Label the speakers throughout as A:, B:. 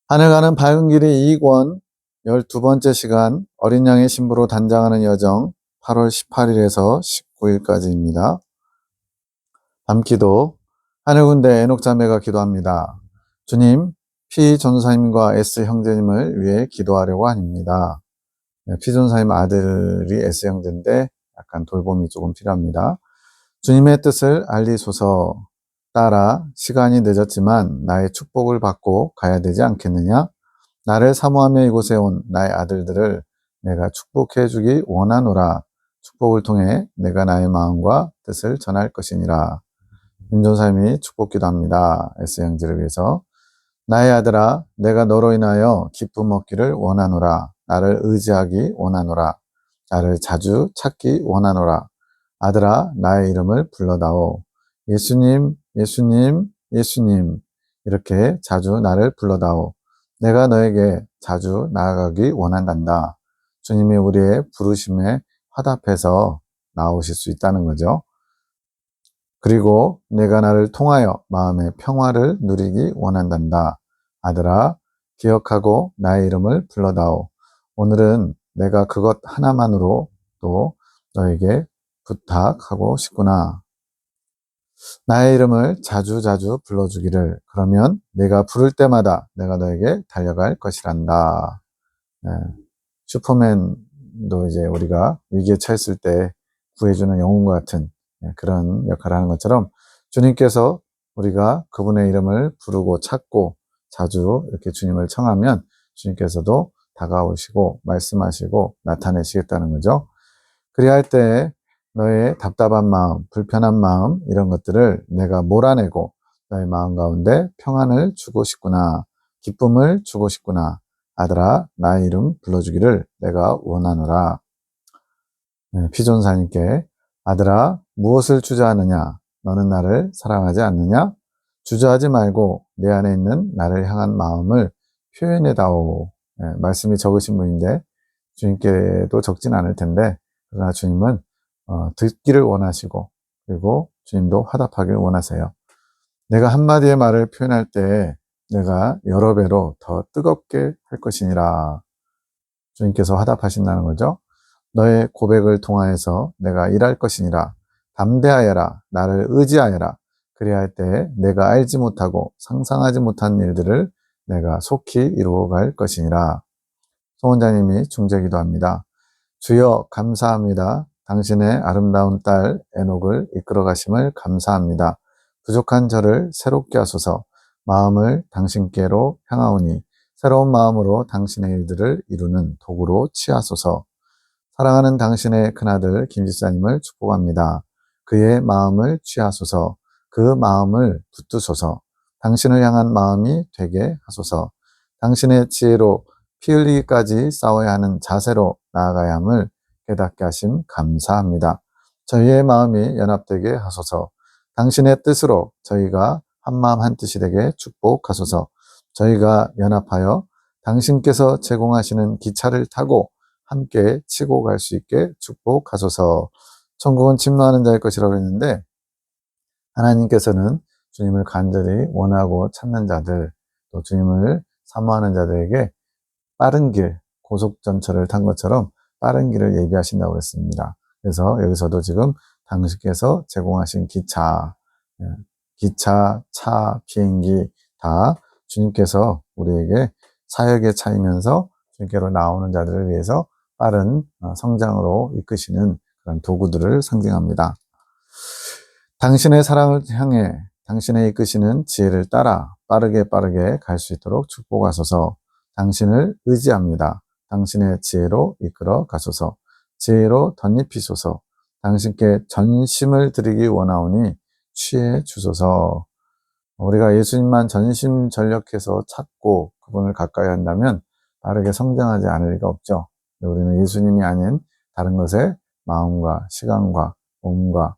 A: 하늘 가는 밝은 길이 2권 12번째 시간 어린 양의 신부로 단장하는 여정 8월 18일에서 19일까지입니다. 밤기도 하늘군대 에녹자매가 기도합니다. 주님, P 전도사님과 S 형제님을 위해 기도하려고 합니다. P 전도사님 아들이 S 형제인데 약간 돌봄이 조금 필요합니다. 주님의 뜻을 알리소서. 따라 시간이 늦었지만 나의 축복을 받고 가야 되지 않겠느냐? 나를 사모하며 이곳에 온 나의 아들들을 내가 축복해 주기 원하노라. 축복을 통해 내가 나의 마음과 뜻을 전할 것이니라. 임전사님이 축복기도 합니다. S 형제를 위해서. 나의 아들아, 내가 너로 인하여 기쁨 얻기를 원하노라. 나를 의지하기 원하노라. 나를 자주 찾기 원하노라. 아들아, 나의 이름을 불러다오. 예수님, 예수님, 예수님. 이렇게 자주 나를 불러다오. 내가 너에게 자주 나아가기 원한단다. 주님이 우리의 부르심에 화답해서 나오실 수 있다는 거죠. 그리고 내가 나를 통하여 마음의 평화를 누리기 원한단다. 아들아, 기억하고 나의 이름을 불러다오. 오늘은 내가 그것 하나만으로 또 너에게 부탁하고 싶구나. 나의 이름을 자주자주 불러주기를. 그러면 내가 부를 때마다 내가 너에게 달려갈 것이란다. 예, 슈퍼맨도 이제 우리가 위기에 처했을 때 구해주는 영웅과 같은 그런 역할을 하는 것처럼 주님께서 우리가 그분의 이름을 부르고 찾고 자주 이렇게 주님을 청하면 주님께서도 다가오시고 말씀하시고 나타내시겠다는 거죠. 그리야 할 때 너의 답답한 마음, 불편한 마음 이런 것들을 내가 몰아내고 너의 마음 가운데 평안을 주고 싶구나. 기쁨을 주고 싶구나. 아들아, 나의 이름 불러주기를 내가 원하노라. 피존사님께 아들아, 무엇을 주저하느냐? 너는 나를 사랑하지 않느냐? 주저하지 말고 내 안에 있는 나를 향한 마음을 표현해다오. 말씀이 적으신 분인데 주님께도 적진 않을 텐데 그러나 주님은 듣기를 원하시고 그리고 주님도 화답하기를 원하세요. 내가 한마디의 말을 표현할 때 내가 여러 배로 더 뜨겁게 할 것이니라. 주님께서 화답하신다는 거죠. 너의 고백을 통하여서 내가 일할 것이니라. 담대하여라. 나를 의지하여라. 그래야 할 때 내가 알지 못하고 상상하지 못한 일들을 내가 속히 이루어갈 것이니라. 송원자님이 중재기도 합니다. 주여 감사합니다. 당신의 아름다운 딸 에녹을 이끌어 가심을 감사합니다. 부족한 저를 새롭게 하소서. 마음을 당신께로 향하오니 새로운 마음으로 당신의 일들을 이루는 도구로 취하소서. 사랑하는 당신의 큰아들 김지사님을 축복합니다. 그의 마음을 취하소서. 그 마음을 붙드소서. 당신을 향한 마음이 되게 하소서. 당신의 지혜로 피 흘리기까지 싸워야 하는 자세로 나아가야 함을 깨닫게 하심 감사합니다. 저희의 마음이 연합되게 하소서. 당신의 뜻으로 저희가 한마음 한뜻이 되게 축복하소서. 저희가 연합하여 당신께서 제공하시는 기차를 타고 함께 치고 갈 수 있게 축복하소서. 천국은 침노하는 자의 것이라고 했는데 하나님께서는 주님을 간절히 원하고 찾는 자들 또 주님을 사모하는 자들에게 빠른 길, 고속전철을 탄 것처럼 빠른 길을 예비하신다고 했습니다. 그래서 여기서도 지금 당신께서 제공하신 기차, 기차, 차, 비행기 다 주님께서 우리에게 사역에 차이면서 주님께로 나오는 자들을 위해서 빠른 성장으로 이끄시는 그런 도구들을 상징합니다. 당신의 사랑을 향해 당신의 이끄시는 지혜를 따라 빠르게 갈 수 있도록 축복하소서. 당신을 의지합니다. 당신의 지혜로 이끌어 가소서. 지혜로 덧입히소서. 당신께 전심을 드리기 원하오니 취해 주소서. 우리가 예수님만 전심전력해서 찾고 그분을 가까이 한다면 빠르게 성장하지 않을 리가 없죠. 우리는 예수님이 아닌 다른 것에 마음과 시간과 몸과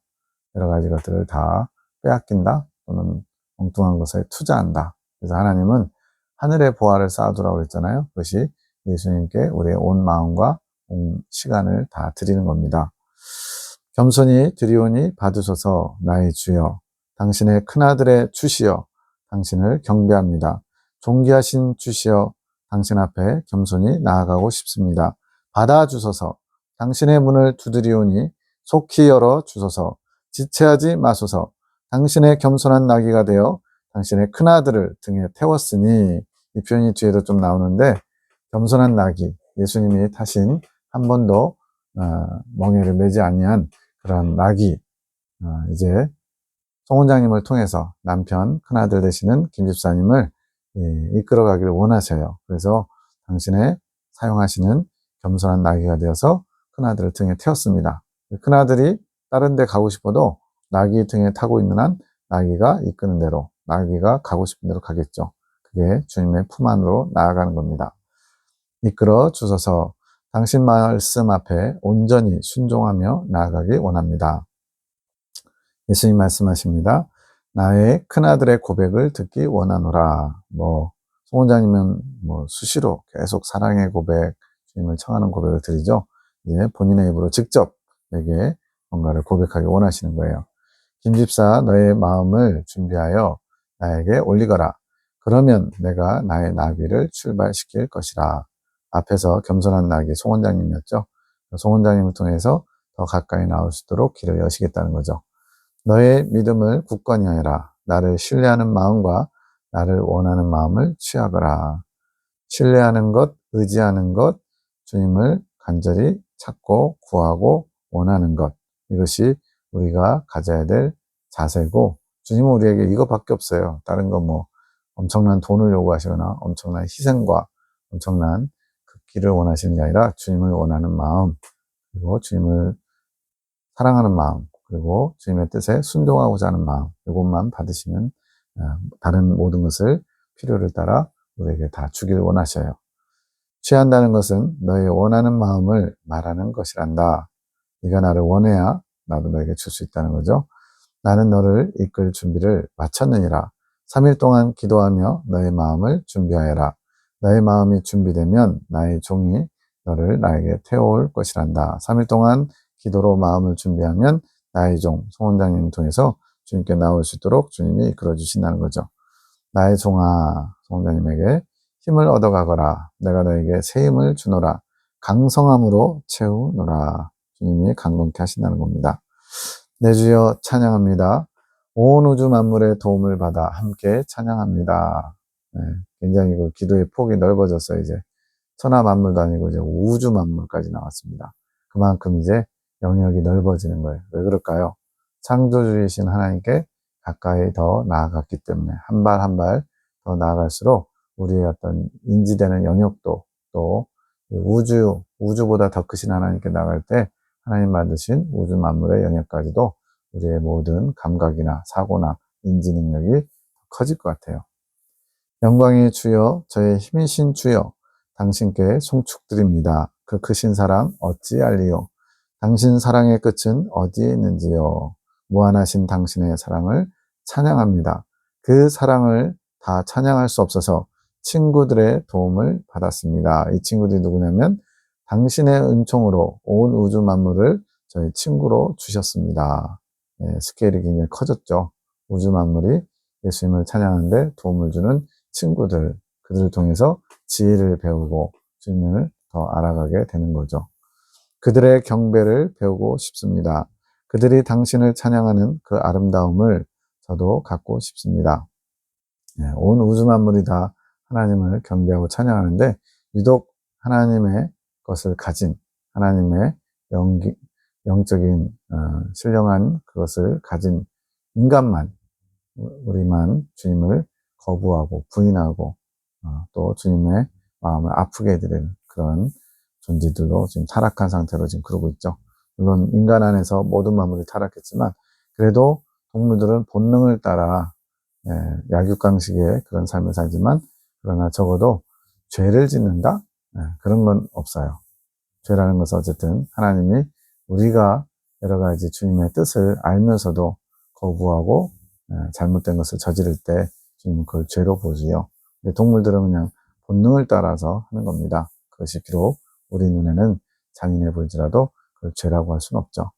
A: 여러 가지 것들을 다 빼앗긴다 또는 엉뚱한 것에 투자한다. 그래서 하나님은 하늘의 보화를 쌓아두라고 했잖아요. 그것이 예수님께 우리의 온 마음과 온 시간을 다 드리는 겁니다. 겸손히 드리오니 받으소서. 나의 주여 당신의 큰아들의 주시여 당신을 경배합니다. 존귀하신 주시여 당신 앞에 겸손히 나아가고 싶습니다. 받아주소서. 당신의 문을 두드리오니 속히 열어 주소서. 지체하지 마소서. 당신의 겸손한 나귀가 되어 당신의 큰아들을 등에 태웠으니, 이 표현이 뒤에도 좀 나오는데, 겸손한 나귀, 예수님이 타신 한 번도 멍에를 매지 아니한 그런 나귀, 이제 송 원장님을 통해서 남편 큰아들 되시는 김 집사님을 이끌어가기를 원하셔요. 그래서 당신의 사용하시는 겸손한 나귀가 되어서 큰아들을 등에 태웠습니다. 큰아들이 다른 데 가고 싶어도 나귀 등에 타고 있는 한 나귀가 이끄는 대로, 나귀가 가고 싶은 대로 가겠죠. 그게 주님의 품 안으로 나아가는 겁니다. 이끌어 주소서. 당신 말씀 앞에 온전히 순종하며 나아가기 원합니다. 예수님 말씀하십니다. 나의 큰아들의 고백을 듣기 원하노라. 송 원장님은 수시로 계속 사랑의 고백, 주님을 청하는 고백을 드리죠. 이제 본인의 입으로 직접 내게 뭔가를 고백하기 원하시는 거예요. 김집사, 너의 마음을 준비하여 나에게 올리거라. 그러면 내가 나의 나귀를 출발시킬 것이라. 앞에서 겸손한 나귀 송 원장님이었죠. 송 원장님을 통해서 더 가까이 나올 수 있도록 길을 여시겠다는 거죠. 너의 믿음을 굳건히 하여라. 나를 신뢰하는 마음과 나를 원하는 마음을 취하거라. 신뢰하는 것, 의지하는 것, 주님을 간절히 찾고 구하고 원하는 것, 이것이 우리가 가져야 될 자세고, 주님은 우리에게 이것밖에 없어요. 다른 거 엄청난 돈을 요구하시거나 엄청난 희생과 엄청난 그 길을 원하시는 게 아니라 주님을 원하는 마음, 그리고 주님을 사랑하는 마음, 그리고 주님의 뜻에 순종하고자 하는 마음, 이것만 받으시면 다른 모든 것을 필요를 따라 우리에게 다 주기를 원하셔요. 취한다는 것은 너의 원하는 마음을 말하는 것이란다. 네가 나를 원해야 나도 너에게 줄 수 있다는 거죠. 나는 너를 이끌 준비를 마쳤느니라. 3일 동안 기도하며 너의 마음을 준비하여라. 너의 마음이 준비되면 나의 종이 너를 나에게 태워올 것이란다. 3일 동안 기도로 마음을 준비하면 나의 종, 송 원장님을 통해서 주님께 나올 수 있도록 주님이 이끌어 주신다는 거죠. 나의 종아, 송 원장님에게 힘을 얻어가거라. 내가 너에게 새 힘을 주노라. 강성함으로 채우노라. 주님이 강건케 하신다는 겁니다. 내 주여 찬양합니다. 온 우주 만물의 도움을 받아 함께 찬양합니다. 네, 굉장히 그 기도의 폭이 넓어졌어요. 이제 천하 만물도 아니고 이제 우주 만물까지 나왔습니다. 그만큼 이제 영역이 넓어지는 거예요. 왜 그럴까요? 창조주이신 하나님께 가까이 더 나아갔기 때문에 한 발 한 발 더 나아갈수록 우리의 어떤 인지되는 영역도, 또 우주보다 더 크신 하나님께 나갈 때 하나님 만드신 우주 만물의 영역까지도 우리의 모든 감각이나 사고나 인지 능력이 커질 것 같아요. 영광의 주여, 저의 힘이신 주여, 당신께 송축드립니다. 그 크신 사랑 어찌 알리요? 당신 사랑의 끝은 어디에 있는지요? 무한하신 당신의 사랑을 찬양합니다. 그 사랑을 다 찬양할 수 없어서 친구들의 도움을 받았습니다. 이 친구들이 누구냐면 당신의 은총으로 온 우주 만물을 저희 친구로 주셨습니다. 스케일이 굉장히 커졌죠. 우주 만물이 예수님을 찬양하는데 도움을 주는 친구들, 그들을 통해서 지혜를 배우고 주님을 더 알아가게 되는 거죠. 그들의 경배를 배우고 싶습니다. 그들이 당신을 찬양하는 그 아름다움을 저도 갖고 싶습니다. 온 우주 만물이 다 하나님을 경배하고 찬양하는데 유독 하나님의 것을 가진, 하나님의 영적인 신령한 그것을 가진 인간만, 우리만 주님을 거부하고 부인하고 또 주님의 마음을 아프게 해드리는 그런 존재들로 지금 타락한 상태로 지금 그러고 있죠. 물론 인간 안에서 모든 만물이 타락했지만 그래도 동물들은 본능을 따라 약육강식의 그런 삶을 살지만, 그러나 적어도 죄를 짓는다? 그런 건 없어요. 죄라는 것은 어쨌든 하나님이 우리가 여러 가지 주님의 뜻을 알면서도 거부하고 잘못된 것을 저지를 때 주님은 그걸 죄로 보지요. 근데 동물들은 그냥 본능을 따라서 하는 겁니다. 그것이 비록 우리 눈에는 잔인해 보일지라도 그걸 죄라고 할 수는 없죠.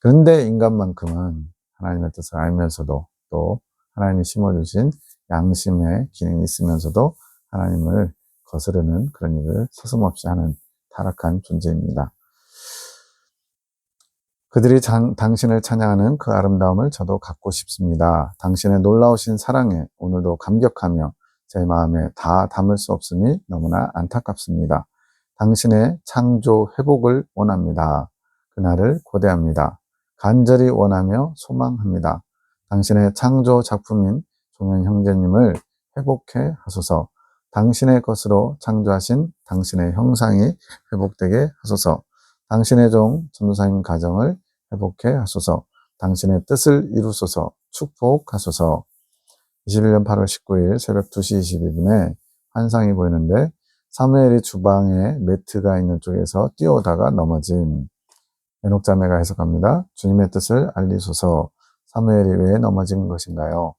A: 그런데 인간만큼은 하나님의 뜻을 알면서도 또 하나님이 심어주신 양심의 기능이 있으면서도 하나님을 거스르는 그런 일을 서슴없이 하는 타락한 존재입니다. 그들이 당신을 찬양하는 그 아름다움을 저도 갖고 싶습니다. 당신의 놀라우신 사랑에 오늘도 감격하며 제 마음에 다 담을 수 없으니 너무나 안타깝습니다. 당신의 창조 회복을 원합니다. 그날을 고대합니다. 간절히 원하며 소망합니다. 당신의 창조 작품인 종현 형제님을 회복해 하소서. 당신의 것으로 창조하신 당신의 형상이 회복되게 하소서. 당신의 종 전도사님 가정을 회복해 하소서. 당신의 뜻을 이루소서. 축복하소서. 21년 8월 19일 새벽 2시 22분에 환상이 보이는데 사무엘이 주방에 매트가 있는 쪽에서 뛰어오다가 넘어짐. 에녹 자매가 해석합니다. 주님의 뜻을 알리소서. 사무엘이 왜 넘어진 것인가요?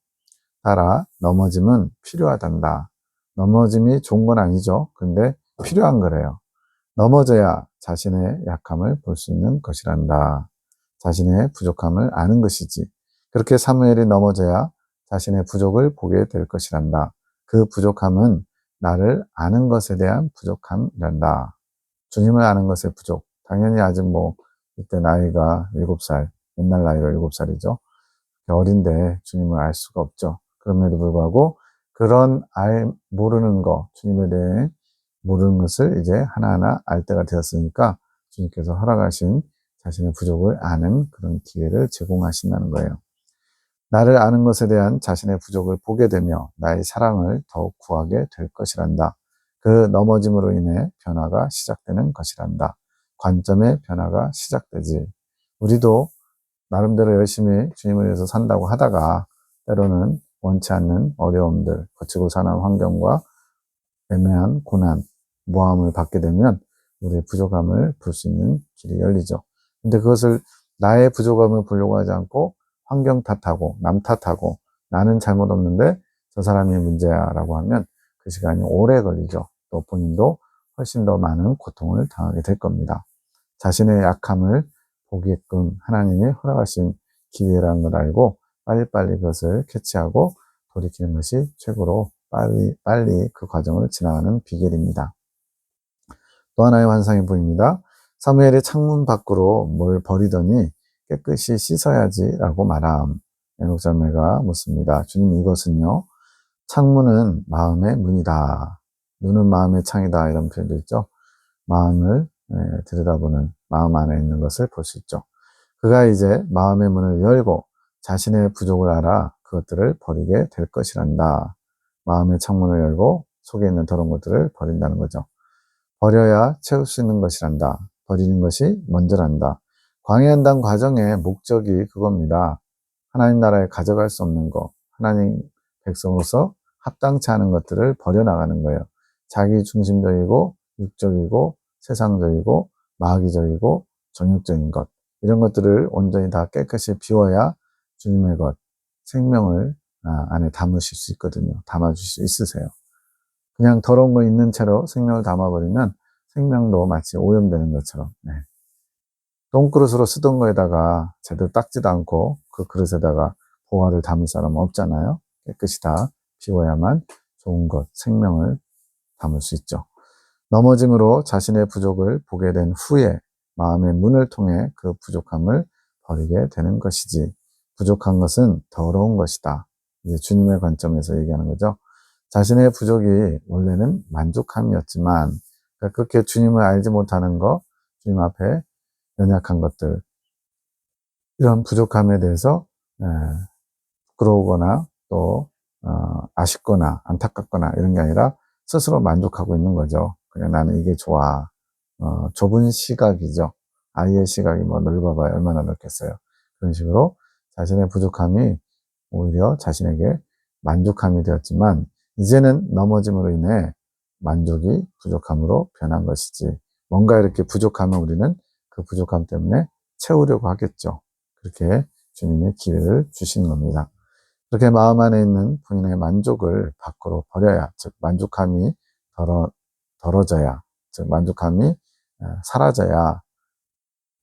A: 따라 넘어짐은 필요하단다. 넘어짐이 좋은 건 아니죠. 근데 필요한 거래요. 넘어져야 자신의 약함을 볼 수 있는 것이란다. 자신의 부족함을 아는 것이지. 그렇게 사무엘이 넘어져야 자신의 부족을 보게 될 것이란다. 그 부족함은 나를 아는 것에 대한 부족함이란다. 주님을 아는 것의 부족. 당연히 아직 이때 나이가 7살, 옛날 나이가 7살이죠. 어린데 주님을 알 수가 없죠. 그럼에도 불구하고 그런 모르는 거, 주님에 대해 모르는 것을 이제 하나하나 알 때가 되었으니까 주님께서 허락하신 자신의 부족을 아는 그런 기회를 제공하신다는 거예요. 나를 아는 것에 대한 자신의 부족을 보게 되며 나의 사랑을 더욱 구하게 될 것이란다. 그 넘어짐으로 인해 변화가 시작되는 것이란다. 관점의 변화가 시작되지. 우리도 나름대로 열심히 주님을 위해서 산다고 하다가 때로는 원치 않는 어려움들, 거치고 사는 환경과 애매한 고난, 모함을 받게 되면 우리의 부족함을 볼 수 있는 길이 열리죠. 근데 그것을 나의 부족함을 보려고 하지 않고 환경 탓하고 남 탓하고 나는 잘못 없는데 저 사람이 문제야 라고 하면 그 시간이 오래 걸리죠. 또 본인도 훨씬 더 많은 고통을 당하게 될 겁니다. 자신의 약함을 보게끔 하나님이 허락하신 기회라는 걸 알고 빨리빨리 그것을 캐치하고 돌이키는 것이 최고로 빨리 그 과정을 지나가는 비결입니다. 또 하나의 환상이 보입니다. 사무엘이 창문 밖으로 뭘 버리더니 깨끗이 씻어야지 라고 말함. 에녹 자매가 묻습니다. 주님, 이것은요, 창문은 마음의 문이다. 눈은 마음의 창이다. 이런 표현도 있죠. 마음을 들여다보는 마음 안에 있는 것을 볼 수 있죠. 그가 이제 마음의 문을 열고 자신의 부족을 알아 그것들을 버리게 될 것이란다. 마음의 창문을 열고 속에 있는 더러운 것들을 버린다는 거죠. 버려야 채울 수 있는 것이란다. 버리는 것이 먼저란다. 광해한당 과정의 목적이 그겁니다. 하나님 나라에 가져갈 수 없는 것, 하나님 백성으로서 합당치 않은 것들을 버려나가는 거예요. 자기 중심적이고 육적이고 세상적이고 마귀적이고 정욕적인 것, 이런 것들을 온전히 다 깨끗이 비워야 주님의 것, 생명을 안에 담으실 수 있거든요. 담아주실 수 있으세요. 그냥 더러운 거 있는 채로 생명을 담아버리면 생명도 마치 오염되는 것처럼, 똥그릇으로 쓰던 거에다가 제대로 닦지도 않고 그 그릇에다가 보화를 담을 사람은 없잖아요. 깨끗이 다 비워야만 좋은 것, 생명을 담을 수 있죠. 넘어짐으로 자신의 부족을 보게 된 후에 마음의 문을 통해 그 부족함을 버리게 되는 것이지. 부족한 것은 더러운 것이다. 이제 주님의 관점에서 얘기하는 거죠. 자신의 부족이 원래는 만족함이었지만 그렇게 주님을 알지 못하는 것, 주님 앞에 연약한 것들, 이런 부족함에 대해서 부끄러우거나 또 아쉽거나 안타깝거나 이런 게 아니라 스스로 만족하고 있는 거죠. 그냥 나는 이게 좋아. 좁은 시각이죠. 아이의 시각이 넓어봐야 얼마나 넓겠어요. 그런 식으로 자신의 부족함이 오히려 자신에게 만족함이 되었지만 이제는 넘어짐으로 인해 만족이 부족함으로 변한 것이지. 뭔가 이렇게 부족하면 우리는 그 부족함 때문에 채우려고 하겠죠. 그렇게 주님의 기회를 주신 겁니다. 그렇게 마음 안에 있는 본인의 만족을 밖으로 버려야, 즉 만족함이 덜어져야, 즉 만족함이 사라져야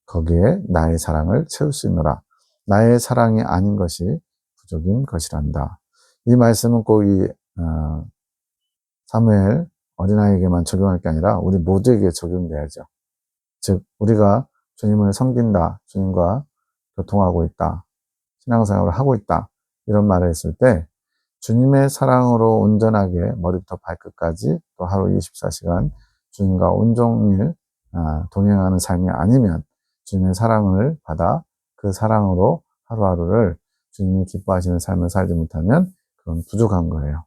A: 거기에 나의 사랑을 채울 수 있노라. 나의 사랑이 아닌 것이 부족인 것이란다. 이 말씀은 꼭 사무엘 어린아이에게만 적용할 게 아니라 우리 모두에게 적용돼야죠. 즉 우리가 주님을 섬긴다, 주님과 교통하고 있다, 신앙생활을 하고 있다, 이런 말을 했을 때 주님의 사랑으로 온전하게 머리부터 발끝까지 또 하루 24시간 주님과 온종일 동행하는 삶이 아니면 주님의 사랑을 받아 그 사랑으로 하루하루를 주님이 기뻐하시는 삶을 살지 못하면 그건 부족한 거예요.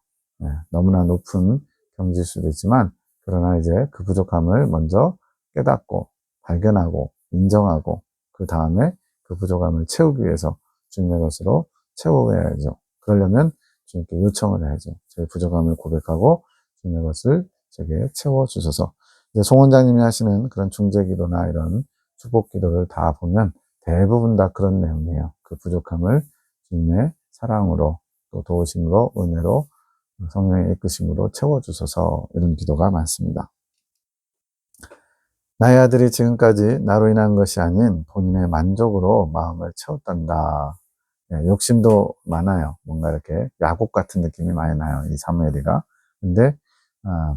A: 너무나 높은 경지일 수도 있지만 그러나 이제 그 부족함을 먼저 깨닫고 발견하고 인정하고 그 다음에 그 부족함을 채우기 위해서 주님의 것으로 채워야죠. 그러려면 주님께 요청을 해야죠. 제 부족함을 고백하고 주님의 것을 제게 채워주셔서. 이제 송 원장님이 하시는 그런 중재기도나 이런 축복기도를 다 보면 대부분 다 그런 내용이에요. 그 부족함을 주님의 사랑으로 또 도우심으로 은혜로 성령의 이끄심으로 채워주셔서 이런 기도가 많습니다. 나의 아들이 지금까지 나로 인한 것이 아닌 본인의 만족으로 마음을 채웠단다. 욕심도 많아요. 뭔가 이렇게 야곱 같은 느낌이 많이 나요. 이 사무엘이가. 근데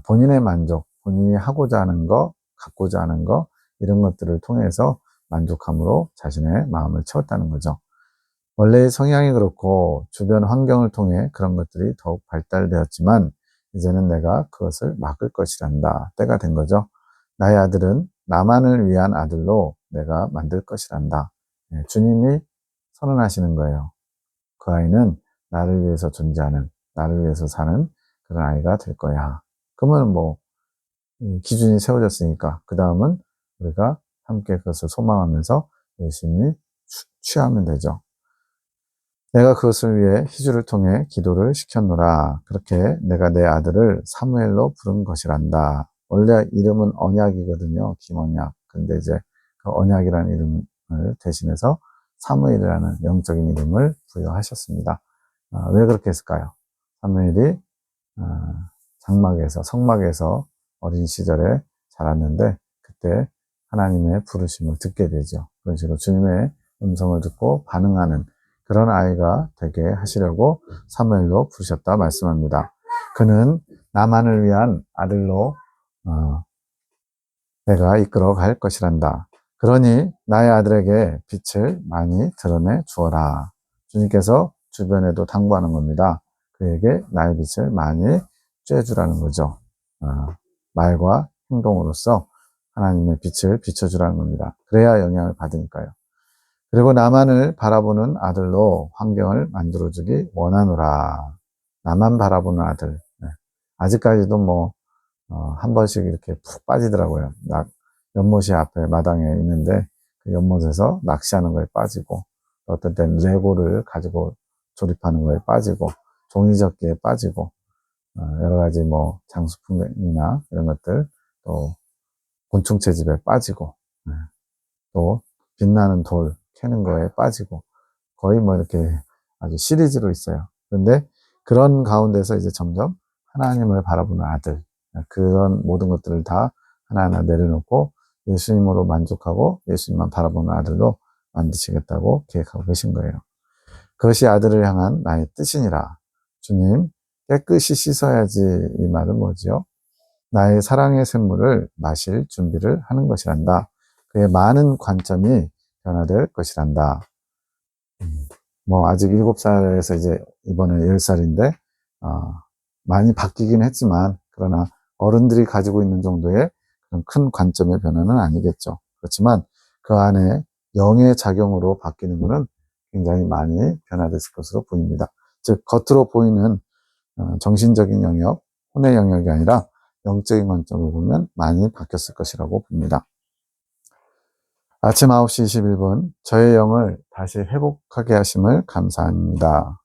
A: 본인의 만족, 본인이 하고자 하는 거, 갖고자 하는 거 이런 것들을 통해서 만족함으로 자신의 마음을 채웠다는 거죠. 원래의 성향이 그렇고 주변 환경을 통해 그런 것들이 더욱 발달되었지만 이제는 내가 그것을 막을 것이란다. 때가 된 거죠. 나의 아들은 나만을 위한 아들로 내가 만들 것이란다. 주님이 선언하시는 거예요. 그 아이는 나를 위해서 존재하는, 나를 위해서 사는 그런 아이가 될 거야. 그러면 뭐 기준이 세워졌으니까 그 다음은 우리가 함께 그것을 소망하면서 열심히 취하면 되죠. 내가 그것을 위해 희주를 통해 기도를 시켰노라. 그렇게 내가 내 아들을 사무엘로 부른 것이란다. 원래 이름은 언약이거든요. 김언약. 근데 이제 그 언약이라는 이름을 대신해서 사무엘이라는 영적인 이름을 부여하셨습니다. 왜 그렇게 했을까요? 사무엘이 장막에서, 성막에서 어린 시절에 자랐는데 그때 하나님의 부르심을 듣게 되죠. 그런 식으로 주님의 음성을 듣고 반응하는 그런 아이가 되게 하시려고 사무엘로 부르셨다 말씀합니다. 그는 나만을 위한 아들로 내가 이끌어 갈 것이란다. 그러니 나의 아들에게 빛을 많이 드러내 주어라. 주님께서 주변에도 당부하는 겁니다. 그에게 나의 빛을 많이 쬐주라는 거죠. 말과 행동으로서 하나님의 빛을 비춰주라는 겁니다. 그래야 영향을 받으니까요. 그리고 나만을 바라보는 아들로 환경을 만들어주기 원하노라. 나만 바라보는 아들. 아직까지도 뭐 한 번씩 이렇게 푹 빠지더라고요. 연못이 앞에 마당에 있는데 그 연못에서 낚시하는 거에 빠지고 어떤 때는 레고를 가지고 조립하는 거에 빠지고 종이접기에 빠지고 여러 가지 뭐 장수품이나 이런 것들 또 곤충 채집에 빠지고 또 빛나는 돌 캐는 거에 빠지고 거의 뭐 이렇게 아주 시리즈로 있어요. 그런데 그런 가운데서 이제 점점 하나님을 바라보는 아들, 그런 모든 것들을 다 하나하나 내려놓고 예수님으로 만족하고 예수님만 바라보는 아들로 만드시겠다고 계획하고 계신 거예요. 그것이 아들을 향한 나의 뜻이니라. 주님, 깨끗이 씻어야지. 이 말은 뭐죠? 나의 사랑의 샘물을 마실 준비를 하는 것이란다. 그의 많은 관점이 변화될 것이란다. 뭐 아직 7살에서 이제 이번에 10살인데 많이 바뀌긴 했지만 그러나 어른들이 가지고 있는 정도의 그런 큰 관점의 변화는 아니겠죠. 그렇지만 그 안에 영의 작용으로 바뀌는 것은 굉장히 많이 변화됐을 것으로 보입니다. 즉 겉으로 보이는 정신적인 영역, 혼의 영역이 아니라 영적인 관점을 보면 많이 바뀌었을 것이라고 봅니다. 아침 9시 21분 저의 영을 다시 회복하게 하심을 감사합니다.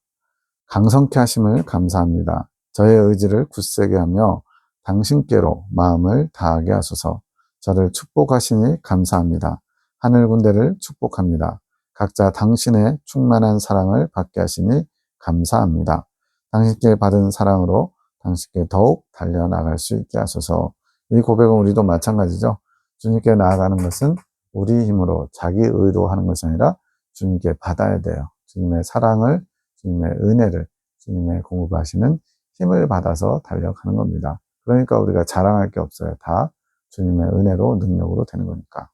A: 강성케 하심을 감사합니다. 저의 의지를 굳세게 하며 당신께로 마음을 다하게 하소서. 저를 축복하시니 감사합니다. 하늘 군대를 축복합니다. 각자 당신의 충만한 사랑을 받게 하시니 감사합니다. 당신께 받은 사랑으로 당신께 더욱 달려나갈 수 있게 하소서. 이 고백은 우리도 마찬가지죠. 주님께 나아가는 것은 우리 힘으로 자기 의도하는 것이 아니라 주님께 받아야 돼요. 주님의 사랑을, 주님의 은혜를, 주님의 공급하시는 힘을 받아서 달려가는 겁니다. 그러니까 우리가 자랑할 게 없어요. 다 주님의 은혜로 능력으로 되는 거니까.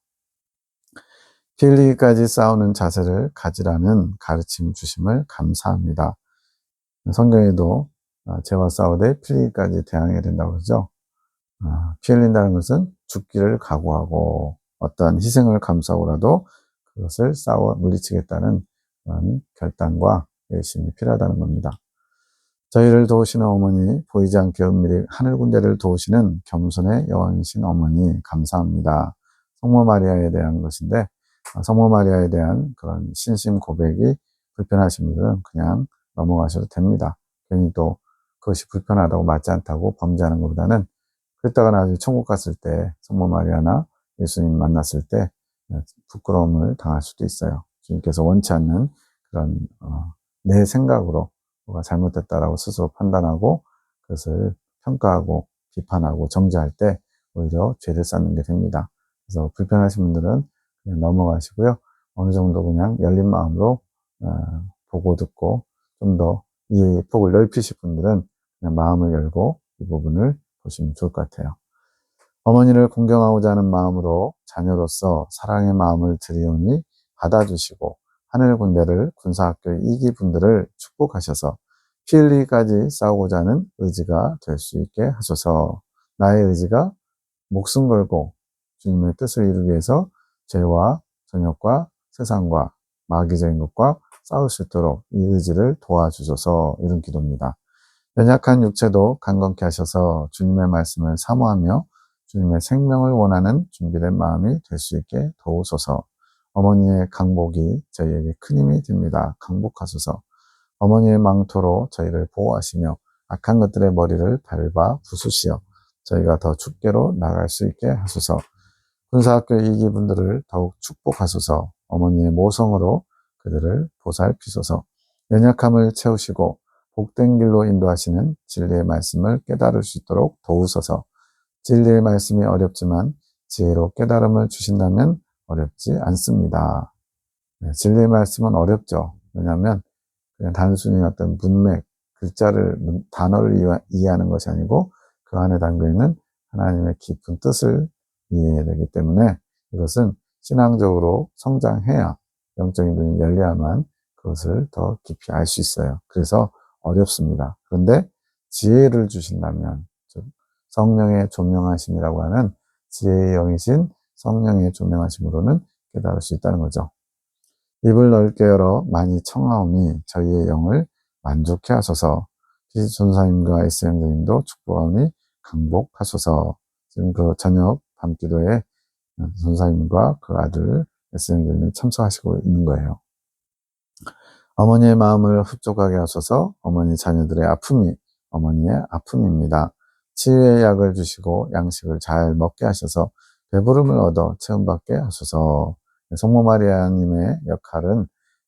A: 피 흘리기까지 싸우는 자세를 가지라는 가르침 주심을 감사합니다. 성경에도 죄와 싸우되 피 흘리기까지 대항해야 된다고 그러죠. 피 흘린다는 것은 죽기를 각오하고 어떤 희생을 감수하고라도 그것을 싸워 물리치겠다는 그런 결단과 열심이 필요하다는 겁니다. 저희를 도우시는 어머니, 보이지 않게 은밀히 하늘 군대를 도우시는 겸손의 여왕이신 어머니 감사합니다. 성모 마리아에 대한 것인데 성모 마리아에 대한 그런 신심 고백이 불편하신 분들은 그냥 넘어가셔도 됩니다. 괜히 또 그것이 불편하다고 맞지 않다고 범죄하는 것보다는 그랬다가 나중에 천국 갔을 때 성모 마리아나 예수님 만났을 때 부끄러움을 당할 수도 있어요. 주님께서 원치 않는 그런 내 생각으로 뭐가 잘못됐다라고 스스로 판단하고 그것을 평가하고 비판하고 정죄할 때 오히려 죄를 쌓는 게 됩니다. 그래서 불편하신 분들은 그냥 넘어가시고요. 어느 정도 그냥 열린 마음으로 보고 듣고 좀 더 이 폭을 넓히실 분들은 그냥 마음을 열고 이 부분을 보시면 좋을 것 같아요. 어머니를 공경하고자 하는 마음으로 자녀로서 사랑의 마음을 드리오니 받아주시고 하늘 군대를 군사학교 2기 분들을 축복하셔서 피 흘리기까지 싸우고자 하는 의지가 될 수 있게 하소서. 나의 의지가 목숨 걸고 주님의 뜻을 이루기 위해서 죄와 정욕과 세상과 마귀적인 것과 싸울 수 있도록 이 의지를 도와주소서. 이런 기도입니다. 연약한 육체도 강건케 하셔서 주님의 말씀을 사모하며 주님의 생명을 원하는 준비된 마음이 될 수 있게 도우소서. 어머니의 강복이 저희에게 큰 힘이 됩니다. 강복하소서. 어머니의 망토로 저희를 보호하시며 악한 것들의 머리를 밟아 부수시어 저희가 더 주께로 나갈 수 있게 하소서. 군사학교 2기 분들을 더욱 축복하소서. 어머니의 모성으로 그들을 보살피소서. 연약함을 채우시고 복된 길로 인도하시는 진리의 말씀을 깨달을 수 있도록 도우소서. 진리의 말씀이 어렵지만 지혜로 깨달음을 주신다면 어렵지 않습니다. 진리의 말씀은 어렵죠. 왜냐하면 그냥 단순히 어떤 문맥, 글자를, 단어를 이해하는 것이 아니고 그 안에 담겨있는 하나님의 깊은 뜻을 이해해야 되기 때문에 이것은 신앙적으로 성장해야 영적인 눈이 열려야만 그것을 더 깊이 알 수 있어요. 그래서 어렵습니다. 그런데 지혜를 주신다면, 즉 성령의 조명하심이라고 하는 지혜의 영이신 성령의 조명하심으로는 깨달을 수 있다는 거죠. 입을 넓게 열어 많이 청하오니 저희의 영을 만족해 하소서. 전사님과 S형제님도 축복하오니 강복하소서. 지금 그 저녁 밤기도에 전사님과 그 아들 S형제님이 참석하시고 있는 거예요. 어머니의 마음을 흡족하게 하소서. 어머니 자녀들의 아픔이 어머니의 아픔입니다. 치유의 약을 주시고 양식을 잘 먹게 하셔서 배부름을 얻어 체험받게 하소서. 성모 마리아님의 역할은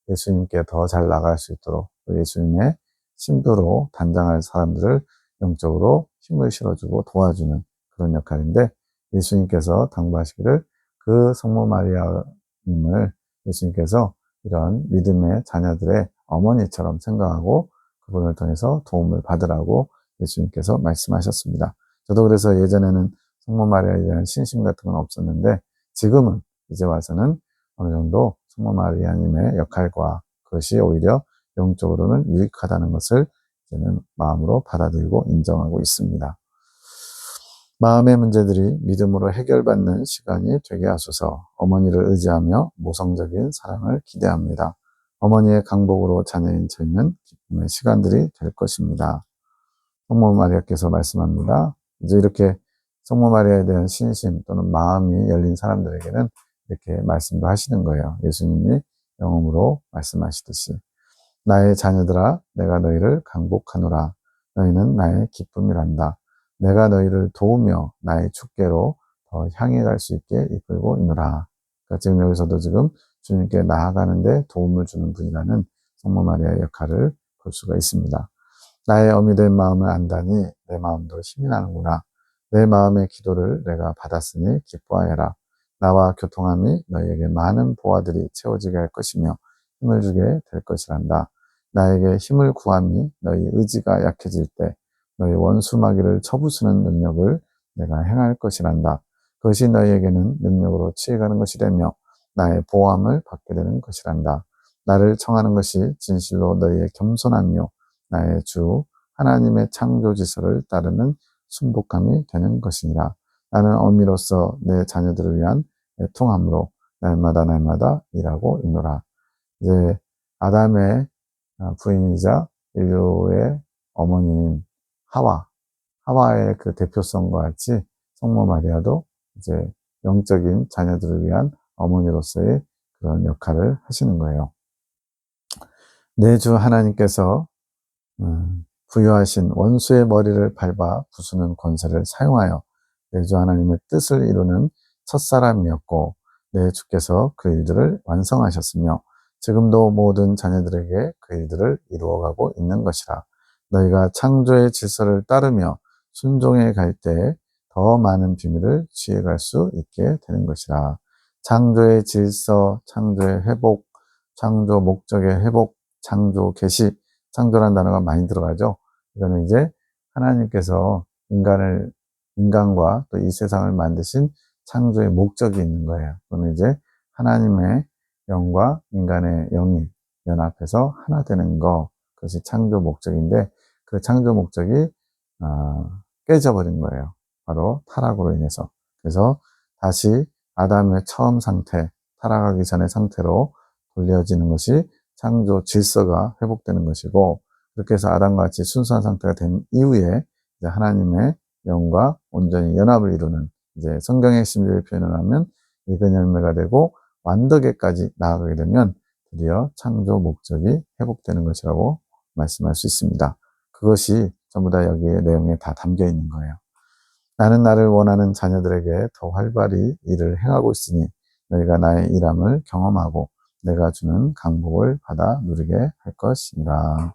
A: 예수님께 더 잘 나갈 수 있도록 예수님의 신부로 단장할 사람들을 영적으로 힘을 실어주고 도와주는 그런 역할인데 예수님께서 당부하시기를 그 성모 마리아님을 예수님께서 이런 믿음의 자녀들의 어머니처럼 생각하고 그분을 통해서 도움을 받으라고 예수님께서 말씀하셨습니다. 저도 그래서 예전에는 성모 마리아에 대한 신심 같은 건 없었는데 지금은 이제 와서는 어느 정도 성모 마리아님의 역할과 그것이 오히려 영적으로는 유익하다는 것을 이제는 마음으로 받아들이고 인정하고 있습니다. 마음의 문제들이 믿음으로 해결받는 시간이 되게 하소서. 어머니를 의지하며 모성적인 사랑을 기대합니다. 어머니의 강복으로 자녀인 저희는 기쁨의 시간들이 될 것입니다. 성모 마리아께서 말씀합니다. 이제 이렇게 성모 마리아에 대한 신심 또는 마음이 열린 사람들에게는 이렇게 말씀도 하시는 거예요. 예수님이 영음으로 말씀하시듯이 나의 자녀들아 내가 너희를 강복하노라. 너희는 나의 기쁨이란다. 내가 너희를 도우며 나의 주께로 더 향해 갈 수 있게 이끌고 있노라. 그러니까 지금 여기서도 지금 주님께 나아가는데 도움을 주는 분이라는 성모 마리아의 역할을 볼 수가 있습니다. 나의 어미된 마음을 안다니 내 마음도 힘이 나는구나. 내 마음의 기도를 내가 받았으니 기뻐하여라. 나와 교통함이 너희에게 많은 보화들이 채워지게 할 것이며 힘을 주게 될 것이란다. 나에게 힘을 구함이 너희 의지가 약해질 때 너희 원수 마귀를 쳐부수는 능력을 내가 행할 것이란다. 그것이 너희에게는 능력으로 취해가는 것이라며 나의 보호함을 받게 되는 것이란다. 나를 청하는 것이 진실로 너희의 겸손함이요 나의 주 하나님의 창조 지서를 따르는 순복함이 되는 것이니라. 나는 어미로서 내 자녀들을 위한 애통함으로 날마다 일하고 있노라. 이제 아담의 부인이자 인류의 어머니인 하와의 그 대표성과 같이 성모 마리아도 이제 영적인 자녀들을 위한 어머니로서의 그런 역할을 하시는 거예요. 내 주 하나님께서 부여하신 원수의 머리를 밟아 부수는 권세를 사용하여 내 주 하나님의 뜻을 이루는 첫사람이었고 내 주께서 그 일들을 완성하셨으며 지금도 모든 자녀들에게 그 일들을 이루어가고 있는 것이라. 너희가 창조의 질서를 따르며 순종해 갈 때에 더 많은 비밀을 취해갈 수 있게 되는 것이라. 창조의 질서, 창조의 회복, 창조 목적의 회복, 창조 개시, 창조라는 단어가 많이 들어가죠. 이거는 이제 하나님께서 인간과 또 이 세상을 만드신 창조의 목적이 있는 거예요. 그거는 이제 하나님의 영과 인간의 영이 연합해서 하나 되는 거, 그것이 창조 목적인데 그 창조 목적이 깨져버린 거예요. 바로 타락으로 인해서. 그래서 다시 아담의 처음 상태, 타락하기 전의 상태로 돌려지는 것이 창조 질서가 회복되는 것이고, 그렇게 해서 아담과 같이 순수한 상태가 된 이후에 이제 하나님의 영과 온전히 연합을 이루는, 이제 성경의 심리를 표현을 하면 이근 열매가 되고 완덕에까지 나아가게 되면 드디어 창조 목적이 회복되는 것이라고 말씀할 수 있습니다. 그것이 전부 다 여기에 내용에 다 담겨 있는 거예요. 나는 나를 원하는 자녀들에게 더 활발히 일을 행하고 있으니 너희가 나의 일함을 경험하고 내가 주는 강복을 받아 누리게 할 것이니라.